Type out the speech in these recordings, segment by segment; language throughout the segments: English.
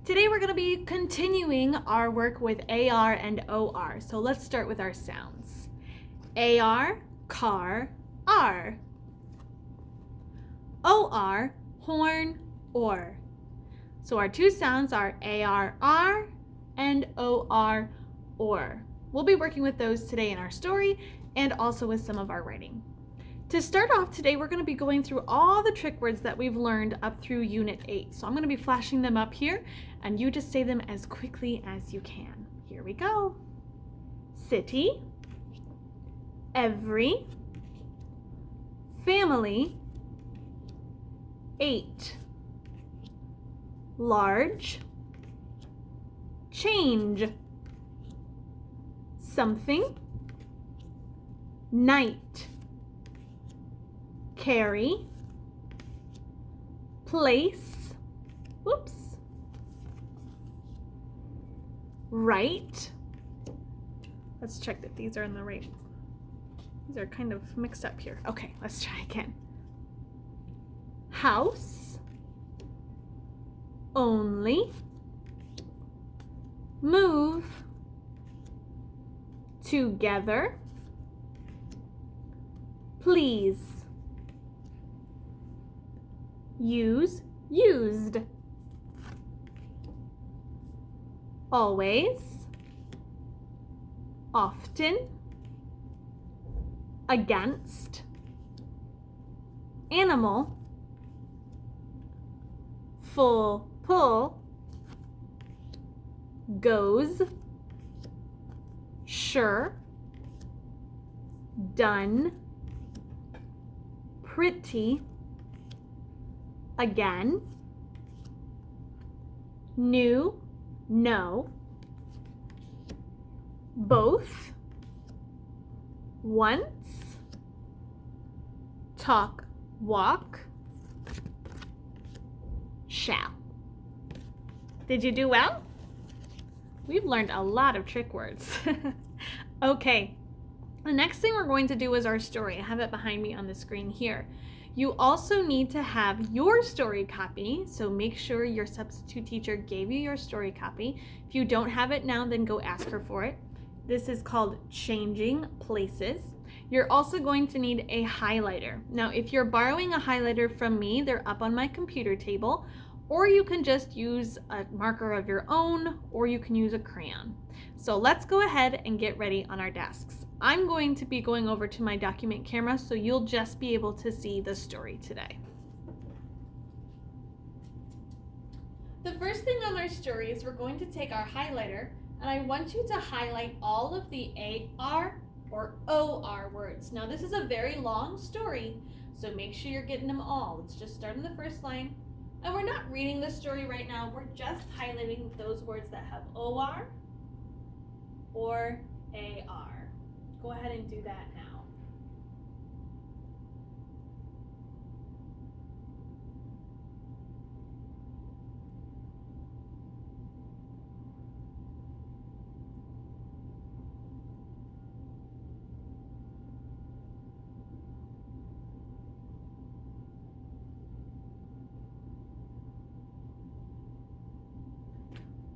Today we're going to be continuing our work with AR and OR. So let's start with our sounds. AR, car, R. OR, horn, or. So our two sounds are AR, R, and OR, or. We'll be working with those today in our story and also with some of our writing. To start off today, we're going to be going through all the trick words that we've learned up through Unit 8. So I'm going to be flashing them up here, and you just say them as quickly as you can. Here we go. City, every, family, 8, large, change, something, night, carry, place, whoops, right. Let's check that these are in the right. These are kind of mixed up here. Okay, let's try again. House, only, move, together, please, use, used, always, often, against, animal, full, pull, goes, sure, done, pretty, again, new, no, both, once, talk, walk, shall. Did you do well? We've learned a lot of trick words. Okay, the next thing we're going to do is our story. I have it behind me on the screen here. You also need to have your story copy, so make sure your substitute teacher gave you your story copy. If you don't have it now, then go ask her for it. This is called Changing Places. You're also going to need a highlighter. Now, if you're borrowing a highlighter from me, they're up on my computer table, or you can just use a marker of your own, or you can use a crayon. So let's go ahead and get ready on our desks. I'm going to be going over to my document camera, so you'll just be able to see the story today. The first thing on our story is we're going to take our highlighter, and I want you to highlight all of the AR or OR words. Now this is a very long story, so make sure you're getting them all. Let's just start in the first line. And we're not reading the story right now, we're just highlighting those words that have OR or AR. Go ahead and do that now.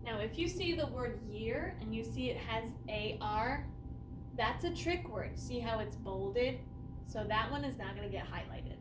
Now, if you see the word year and you see it has AR, that's a trick word. See how it's bolded? So that one is not going to get highlighted.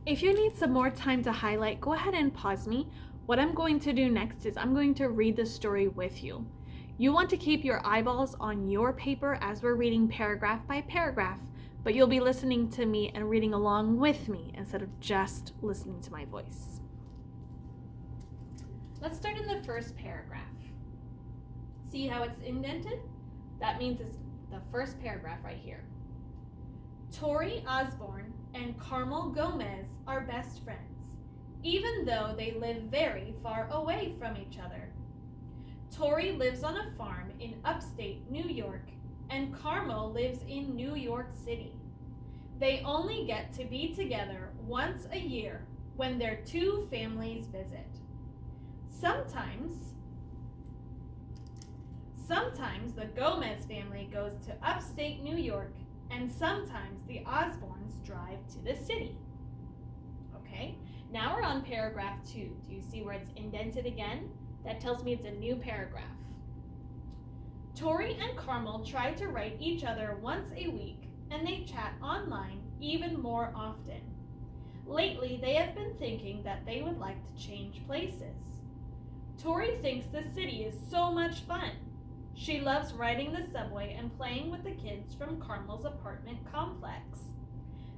If you need some more time to highlight, go ahead and pause me. What I'm going to do next is I'm going to read the story with you. You want to keep your eyeballs on your paper as we're reading paragraph by paragraph, but you'll be listening to me and reading along with me instead of just listening to my voice. Let's start in the first paragraph. See how it's indented? That means it's the first paragraph right here. Tori Osborne and Carmel Gomez are best friends, even though they live very far away from each other. Tori lives on a farm in upstate New York, and Carmel lives in New York City. They only get to be together once a year when their two families visit. Sometimes the Gomez family goes to upstate New York, and sometimes the Osbornes drive to the city. Okay, now we're on paragraph 2. Do you see where it's indented again? That tells me it's a new paragraph. Tori and Carmel try to write each other once a week, and they chat online even more often. Lately, they have been thinking that they would like to change places. Tori thinks the city is so much fun. She loves riding the subway and playing with the kids from Carmel's apartment complex.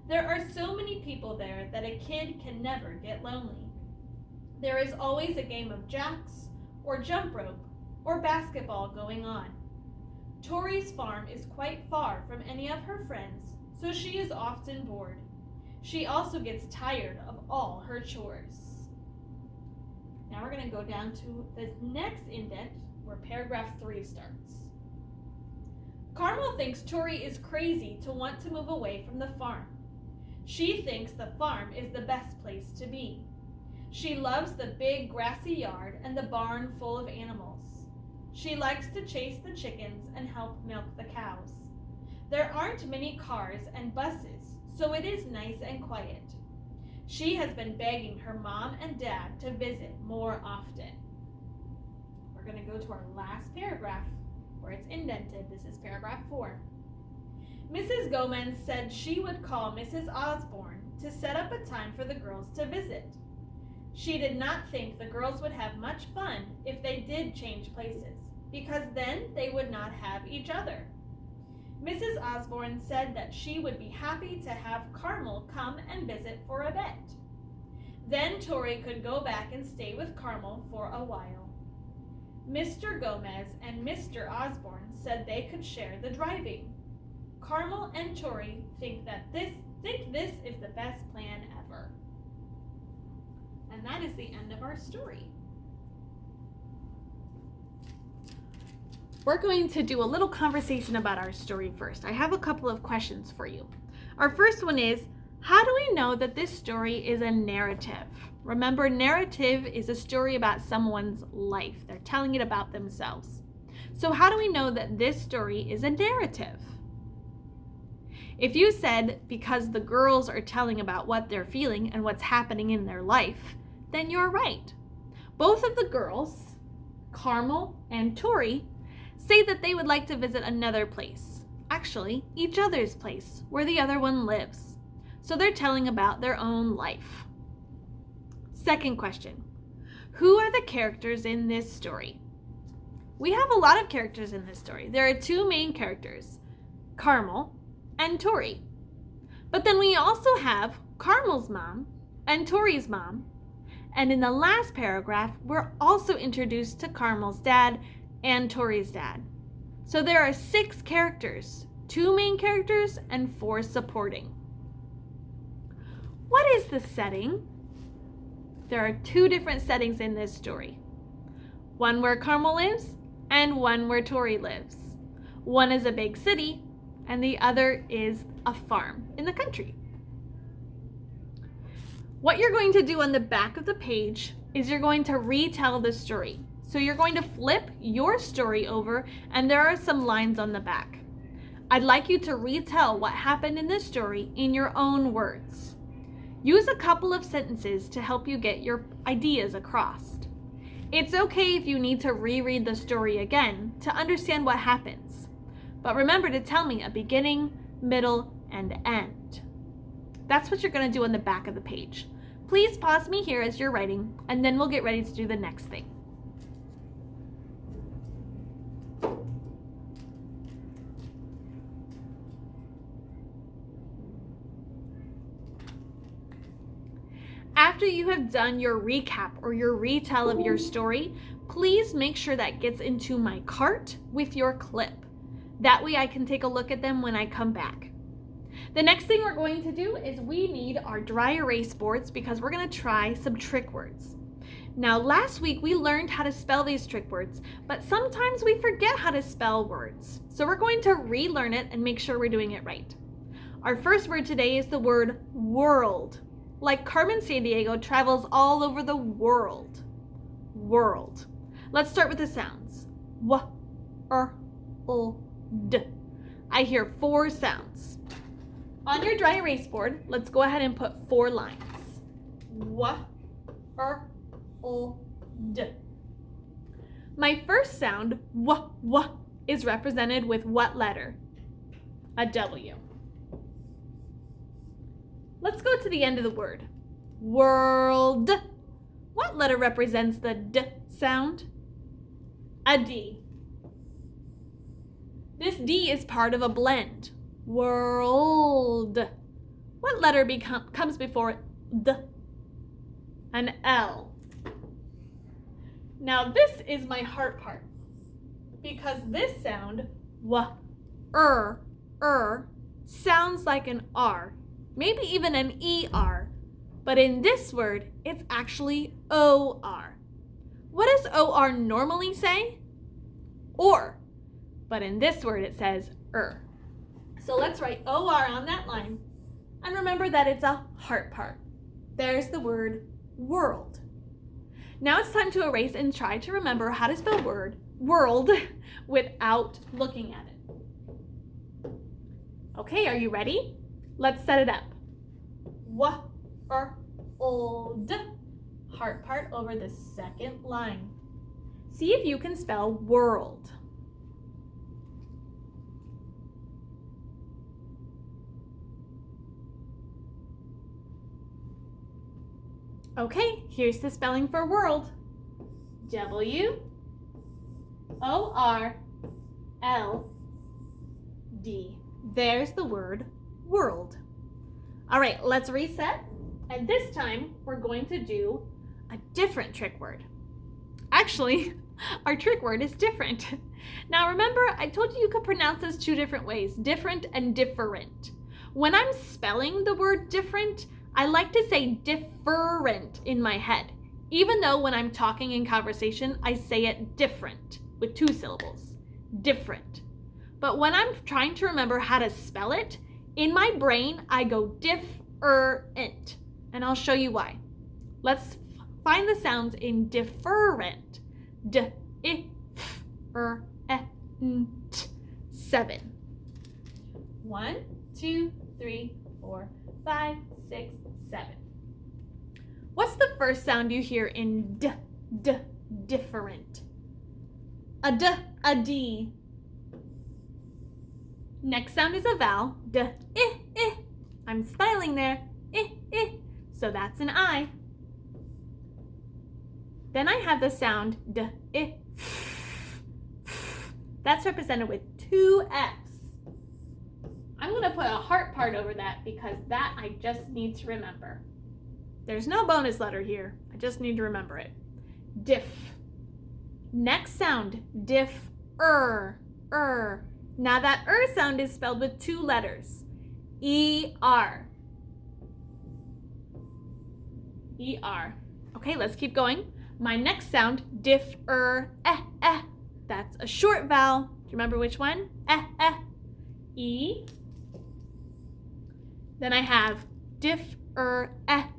There are so many people there that a kid can never get lonely. There is always a game of jacks, or jump rope, or basketball going on. Tori's farm is quite far from any of her friends, so she is often bored. She also gets tired of all her chores. Now we're going to go down to the next indent where paragraph 3 starts. Carmel thinks Tori is crazy to want to move away from the farm. She thinks the farm is the best place to be. She loves the big grassy yard and the barn full of animals. She likes to chase the chickens and help milk the cows. There aren't many cars and buses, so it is nice and quiet. She has been begging her mom and dad to visit more often. We're going to go to our last paragraph where it's indented. This is paragraph 4. Mrs. Gomez said she would call Mrs. Osborne to set up a time for the girls to visit. She did not think the girls would have much fun if they did change places, because then they would not have each other. Mrs. Osborne said that she would be happy to have Carmel come and visit for a bit. Then Tori could go back and stay with Carmel for a while. Mr. Gomez and Mr. Osborne said they could share the driving. Carmel and Tori think this is the best plan ever. And that is the end of our story. We're going to do a little conversation about our story first. I have a couple of questions for you. Our first one is, how do we know that this story is a narrative? Remember, narrative is a story about someone's life. They're telling it about themselves. So how do we know that this story is a narrative? If you said because the girls are telling about what they're feeling and what's happening in their life, then you're right. Both of the girls, Carmel and Tori, say that they would like to visit another place. Actually, each other's place, where the other one lives. So they're telling about their own life. Second question, who are the characters in this story? We have a lot of characters in this story. There are two main characters, Carmel and Tori. But then we also have Carmel's mom and Tori's mom. And in the last paragraph, we're also introduced to Carmel's dad and Tori's dad. So there are 6 characters, 2 main characters and 4 supporting. What is the setting? There are 2 different settings in this story. One where Carmel lives and one where Tori lives. One is a big city and the other is a farm in the country. What you're going to do on the back of the page is you're going to retell the story. So you're going to flip your story over and there are some lines on the back. I'd like you to retell what happened in this story in your own words. Use a couple of sentences to help you get your ideas across. It's okay if you need to reread the story again to understand what happens. But remember to tell me a beginning, middle, and end. That's what you're going to do on the back of the page. Please pause me here as you're writing, and then we'll get ready to do the next thing. After you have done your recap or your retell of your story, please make sure that gets into my cart with your clip. That way I can take a look at them when I come back. The next thing we're going to do is we need our dry erase boards because we're going to try some trick words. Now, last week we learned how to spell these trick words, but sometimes we forget how to spell words. So we're going to relearn it and make sure we're doing it right. Our first word today is the word world. Like Carmen Sandiego travels all over the world. World. Let's start with the sounds. W, r, l, d. I hear 4 sounds. On your dry erase board, let's go ahead and put 4 lines. W, r, l, d. My first sound, w, is represented with what letter? A W. Let's go to the end of the word. World. What letter represents the D sound? A D. This D is part of a blend. World. What letter comes before the? An L. Now this is my heart part because this sound, sounds like an R. Maybe even an ER, but in this word, it's actually OR. What does OR normally say? Or, but in this word it says So let's write OR on that line, and remember that it's a heart part. There's the word world. Now it's time to erase and try to remember how to spell world without looking at it. Okay, are you ready? Let's set it up. World. Heart part over the second line. See if you can spell world. Okay, here's the spelling for world. W-O-R-L-D. There's the word world. All right, let's reset. And this time we're going to do a different trick word. Actually, our trick word is different. Now remember, I told you could pronounce this 2 different ways, different and different. When I'm spelling the word different, I like to say different in my head, even though when I'm talking in conversation, I say it different with 2 syllables, different. But when I'm trying to remember how to spell it, in my brain, I go different, and I'll show you why. Let's find the sounds in different. D-I-F-R-E-N-T. 7. 1, 2, 3, 4, 5, 6, 7. What's the first sound you hear in different? A D, a D. Next sound is a vowel, D-I-I. I'm smiling there, I-I. So that's an I. Then I have the sound D-I. That's represented with 2 F's. I'm gonna put a heart part over that because that I just need to remember. There's no bonus letter here. I just need to remember it. Diff. Next sound, diff-er. Now that sound is spelled with 2 letters. E-R. E-R. Okay, let's keep going. My next sound, diff-er-eh. That's a short vowel. Do you remember which one? E. Then I have diff-er-eh-n.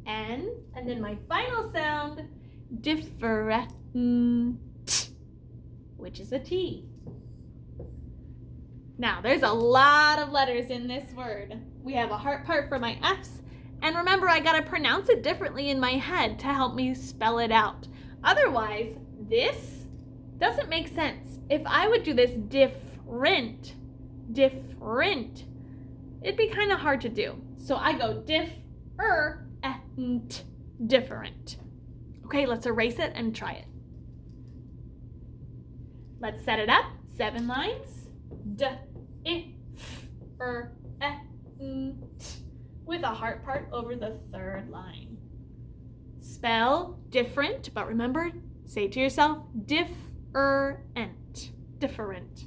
N. And then my final sound, different, which is a T. Now, there's a lot of letters in this word. We have a heart part for my F's. And remember, I gotta pronounce it differently in my head to help me spell it out. Otherwise, this doesn't make sense. If I would do this different, it'd be kind of hard to do. So I go different, different. Okay, let's erase it and try it. Let's set it up. 7 lines. With a heart part over the 3rd line. Spell different, but remember, say to yourself, different, different.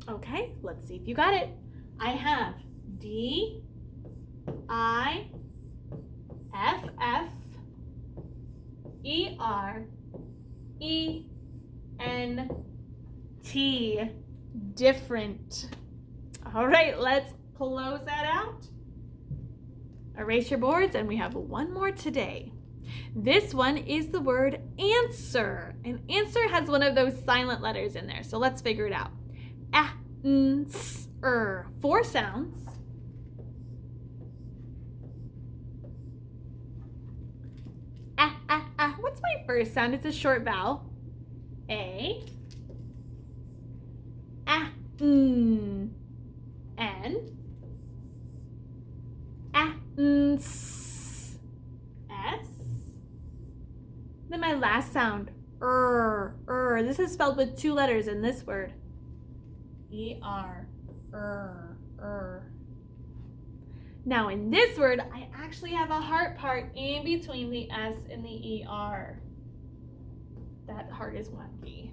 Okay, let's see if you got it. I have D-I-F-F-E-R-E-N-T. Different. All right, let's close that out. Erase your boards, and we have one more today. This one is the word answer. And answer has one of those silent letters in there, so let's figure it out. A-N-S-er. 4 sounds. What's my first sound? It's a short vowel. A. N. S. Then my last sound, This is spelled with 2 letters in this word. E-R. Now in this word, I actually have a heart part in between the S and the ER. That heart is wonky.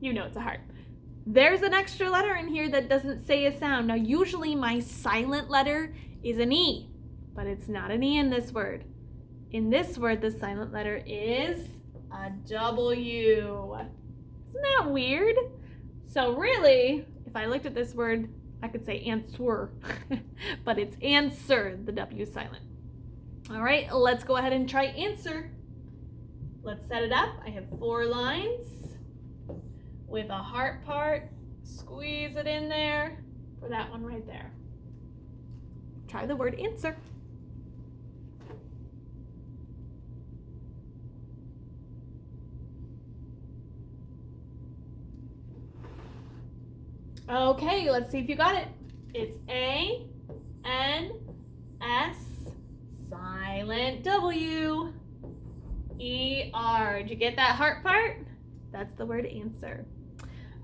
You know it's a heart. There's an extra letter in here that doesn't say a sound. Now usually my silent letter is an E, but it's not an E in this word. In this word, the silent letter is a W. Isn't that weird? So really, if I looked at this word, I could say answer, but it's answer, the W is silent. All right, let's go ahead and try answer. Let's set it up. I have 4 lines with a heart part. Squeeze it in there for that one right there. Try the word answer. Okay, let's see if you got it. It's A, N, S, silent W, E, R. Did you get that heart part? That's the word answer.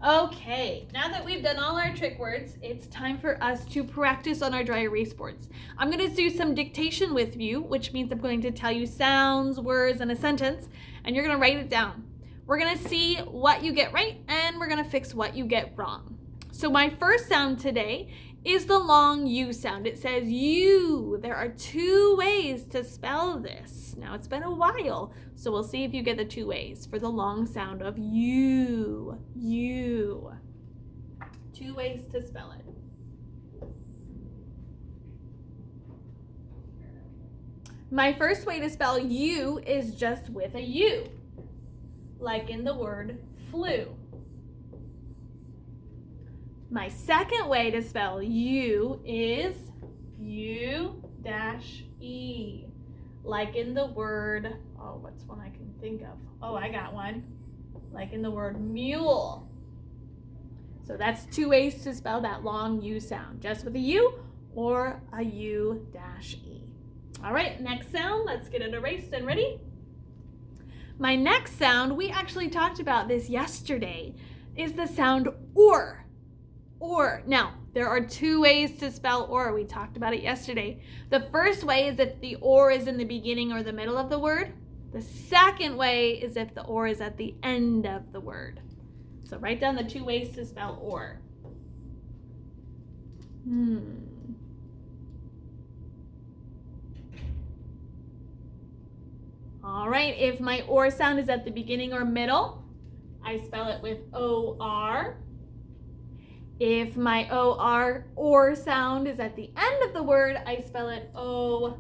Okay, now that we've done all our trick words, it's time for us to practice on our dry erase boards. I'm going to do some dictation with you, which means I'm going to tell you sounds, words, and a sentence, and you're going to write it down. We're going to see what you get right, and we're going to fix what you get wrong. So my first sound today is the long U sound. It says you. There are 2 ways to spell this. Now it's been a while, so we'll see if you get the 2 ways for the long sound of you. You. 2 ways to spell it. My first way to spell you is just with a U, like in the word flu. My second way to spell you is U-E, like in the word, what's one I can think of? I got one. Like in the word mule. So that's 2 ways to spell that long U sound, just with a U or a U-E. All right, next sound, let's get it erased and ready. My next sound, we actually talked about this yesterday, is the sound or. Or. Now, there are 2 ways to spell or. We talked about it yesterday. The first way is if the or is in the beginning or the middle of the word. The second way is if the or is at the end of the word. So write down the 2 ways to spell or. All right, if my or sound is at the beginning or middle, I spell it with O-R. If my O-R or sound is at the end of the word, I spell it O-R-E,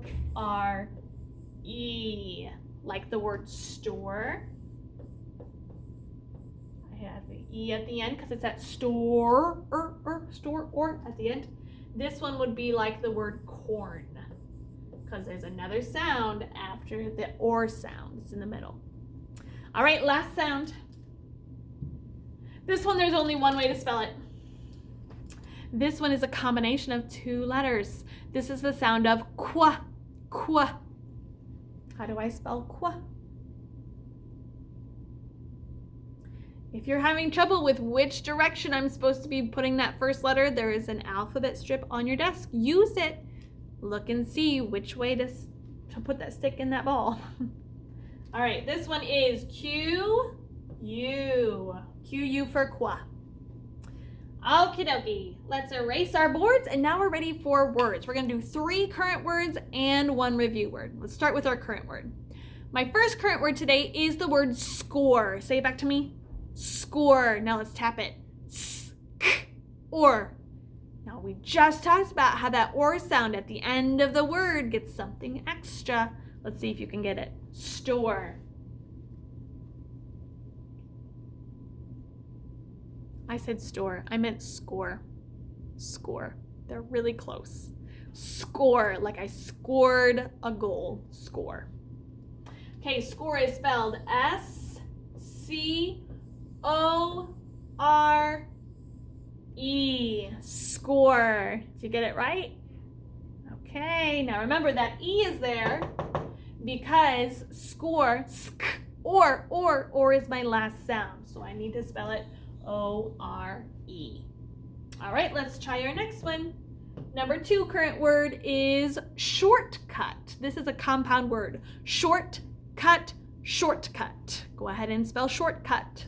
like the word store. I have the E at the end because it's at store, store, or at the end. This one would be like the word corn, because there's another sound after the or sound. It's in the middle. All right, last sound. This one, there's only one way to spell it. This one is a combination of two letters. This is the sound of qua, qua. How do I spell qua? If you're having trouble with which direction I'm supposed to be putting that first letter, there is an alphabet strip on your desk. Use it. Look and see which way to put that stick in that ball. All right, this one is Q-U. Q-U for qua. Okie dokie. Let's erase our boards, and now we're ready for words. We're going to do 3 current words and 1 review word. Let's start with our current word. My first current word today is the word score. Say it back to me. Score. Now let's tap it. Or. Now we just talked about how that or sound at the end of the word gets something extra. Let's see if you can get it. Store. I said store. I meant score. Score. They're really close. Score, like I scored a goal. Score. Okay, score is spelled S-C-O-R-E. Score. Did you get it right? Okay, now remember that E is there because score, sk, or is my last sound. So I need to spell it O-R-E. All right, let's try our next one. Number 2 current word is shortcut. This is a compound word. Shortcut, shortcut. Go ahead and spell shortcut.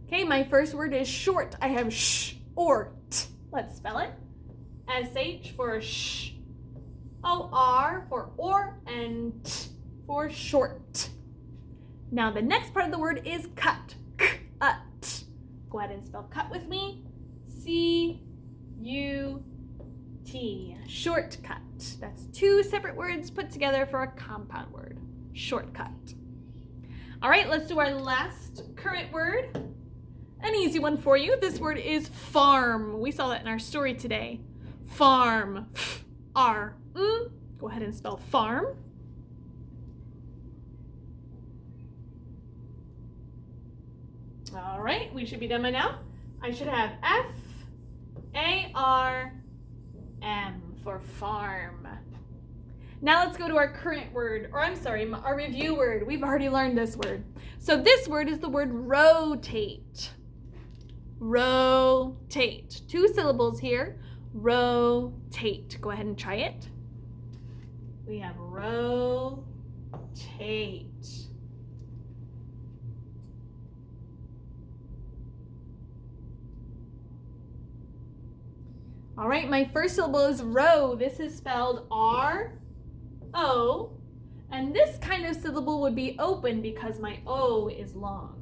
Okay, my first word is short. I have sh or t. Let's spell it. S-H for sh. O-R for or, and t for short. Now the next part of the word is cut. Cut. Go ahead and spell cut with me. C-U-T. Shortcut. That's 2 separate words put together for a compound word. Shortcut. All right, let's do our last current word. An easy one for you. This word is farm. We saw that in our story today. Farm. F-R-M. Go ahead and spell farm. All right, we should be done by now. I should have F-A-R-M for farm. Now let's go to our current word, or I'm sorry, our review word. We've already learned this word. So this word is the word rotate. Rotate. 2 syllables here. Rotate. Go ahead and try it. We have rotate. All right, my first syllable is row. This is spelled R-O. And this kind of syllable would be open because my O is long.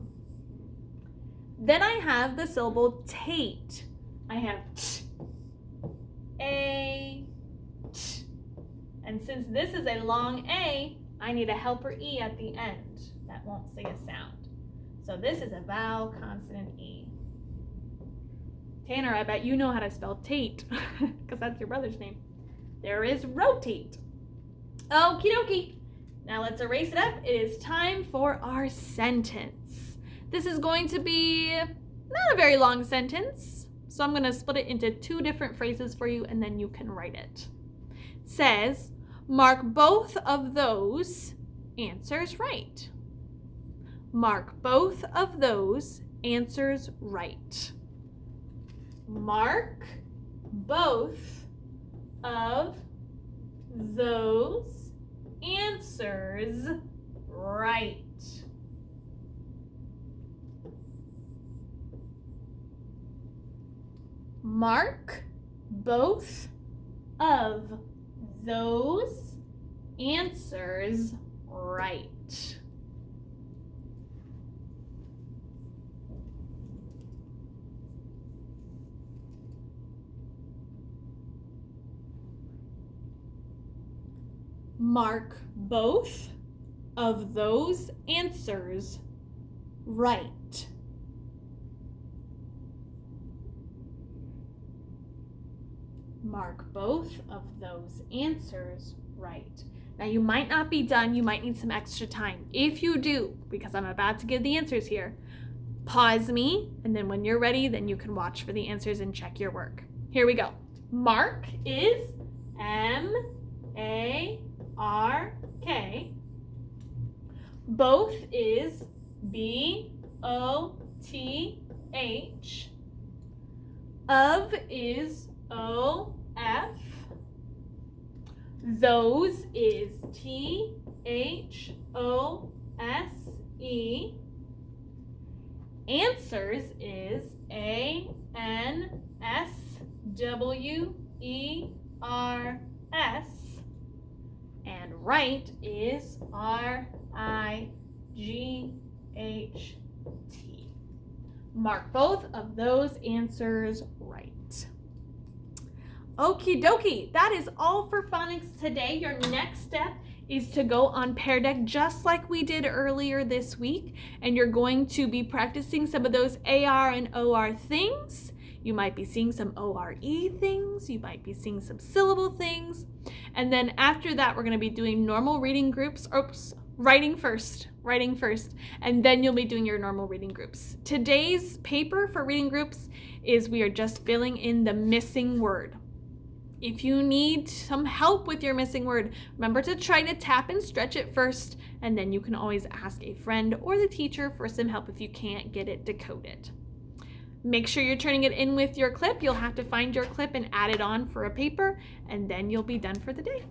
Then I have the syllable tate. I have t, a, t. And since this is a long A, I need a helper E at the end. That won't say a sound. So this is a vowel consonant E. Tanner, I bet you know how to spell Tate, because that's your brother's name. There is rotate. Okie dokie. Now let's erase it up. It is time for our sentence. This is going to be not a very long sentence, so I'm going to split it into 2 different phrases for you, and then you can write it. It says, mark both of those answers right. Mark both of those answers right. Mark both of those answers right. Mark both of those answers right. Mark both of those answers right. Mark both of those answers right. Now you might not be done, you might need some extra time. If you do, because I'm about to give the answers here, pause me, and then when you're ready, then you can watch for the answers and check your work. Here we go. Mark is M-A-R-K. Both is B-O-T-H. Of is O-F. Those is T-H-O-S-E. Answers is A-N-S-W-E-R-S. And right is R-I-G-H-T. Mark both of those answers right. Okie dokie, that is all for phonics today. Your next step is to go on Pear Deck just like we did earlier this week, and you're going to be practicing some of those AR and OR things. You might be seeing some ORE things, you might be seeing some syllable things, and then after that we're going to be doing normal reading groups. Writing first, and then you'll be doing your normal reading groups. Today's paper for reading groups is we are just filling in the missing word. If you need some help with your missing word, remember to try to tap and stretch it first, and then you can always ask a friend or the teacher for some help if you can't get it decoded. Make sure you're turning it in with your clip. You'll have to find your clip and add it on for a paper, and then you'll be done for the day.